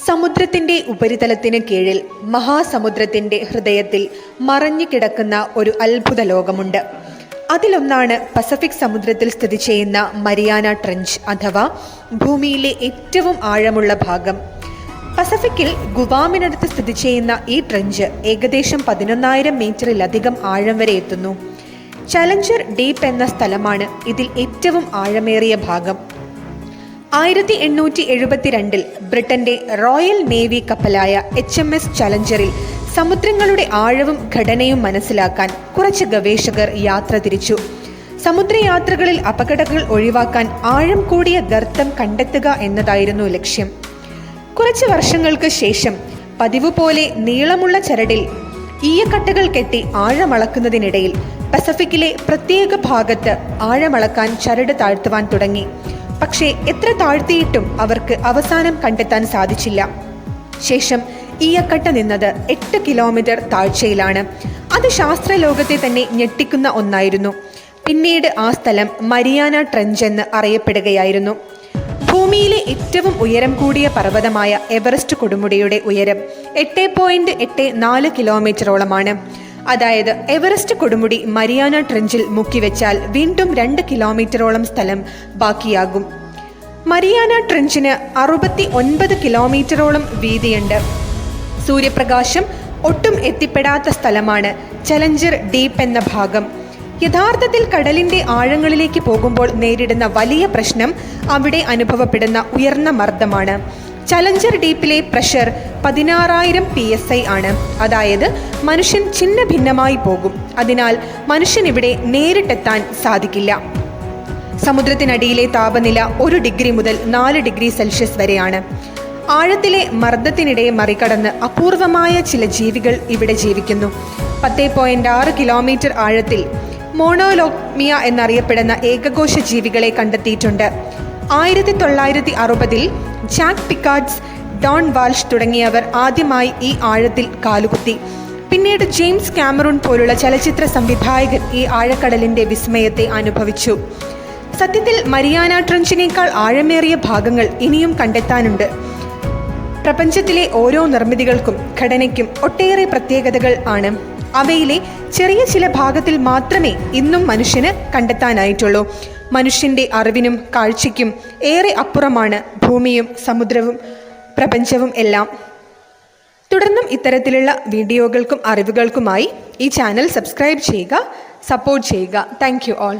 സമുദ്രത്തിന്റെ ഉപരിതലത്തിന് കീഴിൽ മഹാസമുദ്രത്തിന്റെ ഹൃദയത്തിൽ മറഞ്ഞു കിടക്കുന്ന ഒരു അത്ഭുത ലോകമുണ്ട്. അതിലൊന്നാണ് പസഫിക് സമുദ്രത്തിൽ സ്ഥിതി ചെയ്യുന്ന മരിയാന ട്രെഞ്ച് അഥവാ ഭൂമിയിലെ ഏറ്റവും ആഴമുള്ള ഭാഗം. പസഫിക്കിൽ ഗുവാമിനടുത്ത് സ്ഥിതി ചെയ്യുന്ന ഈ ട്രെഞ്ച് ഏകദേശം 11,000 മീറ്ററിലധികം ആഴം വരെ എത്തുന്നു. ചലഞ്ചർ ഡീപ്പ് എന്ന സ്ഥലമാണ് ഇതിൽ ഏറ്റവും ആഴമേറിയ ഭാഗം. 1872 ബ്രിട്ടന്റെ റോയൽ നേവി കപ്പലായ HMS ചലഞ്ചറിൽ സമുദ്രങ്ങളുടെ ആഴവും ഘടനയും മനസ്സിലാക്കാൻ കുറച്ച് ഗവേഷകർ യാത്ര തിരിച്ചു. സമുദ്രയാത്രകളിൽ അപകടങ്ങൾ ഒഴിവാക്കാൻ ആഴം കൂടിയ ഗർത്തം കണ്ടെത്തുക എന്നതായിരുന്നു ലക്ഷ്യം. കുറച്ച് വർഷങ്ങൾക്ക് ശേഷം പതിവ് പോലെ നീളമുള്ള ചരടിൽ ഈയക്കട്ടകൾ കെട്ടി ആഴമളക്കുന്നതിനിടയിൽ പസഫിക്കിലെ പ്രത്യേക ഭാഗത്ത് ആഴമളക്കാൻ ചരട് താഴ്ത്തുവാൻ തുടങ്ങി. പക്ഷേ എത്ര താഴ്ത്തിയിട്ടും അവർക്ക് അവസാനം കണ്ടെത്താൻ സാധിച്ചില്ല. ശേഷം ഈയക്കട്ട നിന്നത് 8 കിലോമീറ്റർ താഴ്ചയിലാണ്. അത് ശാസ്ത്രലോകത്തെ തന്നെ ഞെട്ടിക്കുന്ന ഒന്നായിരുന്നു. പിന്നീട് ആ സ്ഥലം മരിയാന ട്രെഞ്ച് എന്ന് അറിയപ്പെടുകയായിരുന്നു. ഭൂമിയിലെ ഏറ്റവും ഉയരം കൂടിയ പർവ്വതമായ എവറസ്റ്റ് കൊടുമുടിയുടെ ഉയരം 8.84 കിലോമീറ്ററോളമാണ്. അതായത് എവറസ്റ്റ് കൊടുമുടി മരിയാന ട്രെഞ്ചിൽ മുക്കിവെച്ചാൽ വീണ്ടും 2 കിലോമീറ്ററോളം സ്ഥലം ബാക്കിയാകും. മരിയാന ട്രെഞ്ചിന് 69 കിലോമീറ്ററോളം വീതിയുണ്ട്. സൂര്യപ്രകാശം ഒട്ടും എത്തിപ്പെടാത്ത സ്ഥലമാണ് ചലഞ്ചർ ഡീപ്പ് എന്ന ഭാഗം. യഥാർത്ഥത്തിൽ കടലിന്റെ ആഴങ്ങളിലേക്ക് പോകുമ്പോൾ നേരിടുന്ന വലിയ പ്രശ്നം അവിടെ അനുഭവപ്പെടുന്ന ഉയർന്ന മർദ്ദമാണ്. ചലഞ്ചർ ഡീപ്പിലെ പ്രഷർ 16,000 PSI ആണ്. അതായത് മനുഷ്യൻ ചിന്ന ഭിന്നമായി പോകും. അതിനാൽ മനുഷ്യൻ ഇവിടെ നേരിട്ടെത്താൻ സാധിക്കില്ല. സമുദ്രത്തിനടിയിലെ താപനില 1 ഡിഗ്രി മുതൽ 4 ഡിഗ്രി സെൽഷ്യസ് വരെയാണ്. ആഴത്തിലെ മർദ്ദത്തിനിടെ മറികടന്ന് അപൂർവമായ ചില ജീവികൾ ഇവിടെ ജീവിക്കുന്നു. 10.6 കിലോമീറ്റർ ആഴത്തിൽ മോണോലോക്മിയ എന്നറിയപ്പെടുന്ന ഏകകോശ ജീവികളെ കണ്ടെത്തിയിട്ടുണ്ട്. 1960 ജാക്ക് പിക്കാർഡ്സ്, ഡോൺ വാൽഷ് തുടങ്ങിയവർ ആദ്യമായി ഈ ആഴത്തിൽ കാലുകുത്തി. പിന്നീട് ജെയിംസ് കാമറൂൺ പോലുള്ള ചലച്ചിത്ര സംവിധായകർ ഈ ആഴക്കടലിന്റെ വിസ്മയത്തെ അനുഭവിച്ചു. സത്യത്തിൽ മരിയാന ട്രെഞ്ചിനേക്കാൾ ആഴമേറിയ ഭാഗങ്ങൾ ഇനിയും കണ്ടെത്താനുണ്ട്. പ്രപഞ്ചത്തിലെ ഓരോ നിർമ്മിതികൾക്കും ഘടനയ്ക്കും ഒട്ടേറെ പ്രത്യേകതകൾ ആണ്. അവയിലെ ചെറിയ ചില ഭാഗത്തിൽ മാത്രമേ ഇന്നും മനുഷ്യന് കണ്ടെത്താനായിട്ടുള്ളൂ. മനുഷ്യന്റെ അറിവിനും കാഴ്ചയ്ക്കും ഏറെ അപ്പുറമാണ് ഭൂമിയും സമുദ്രവും പ്രപഞ്ചവും എല്ലാം. തുടർന്നും ഇത്തരത്തിലുള്ള വീഡിയോകൾക്കും അറിവുകൾക്കുമായി ഈ ചാനൽ സബ്സ്ക്രൈബ് ചെയ്യുക, സപ്പോർട്ട് ചെയ്യുക. Thank you all.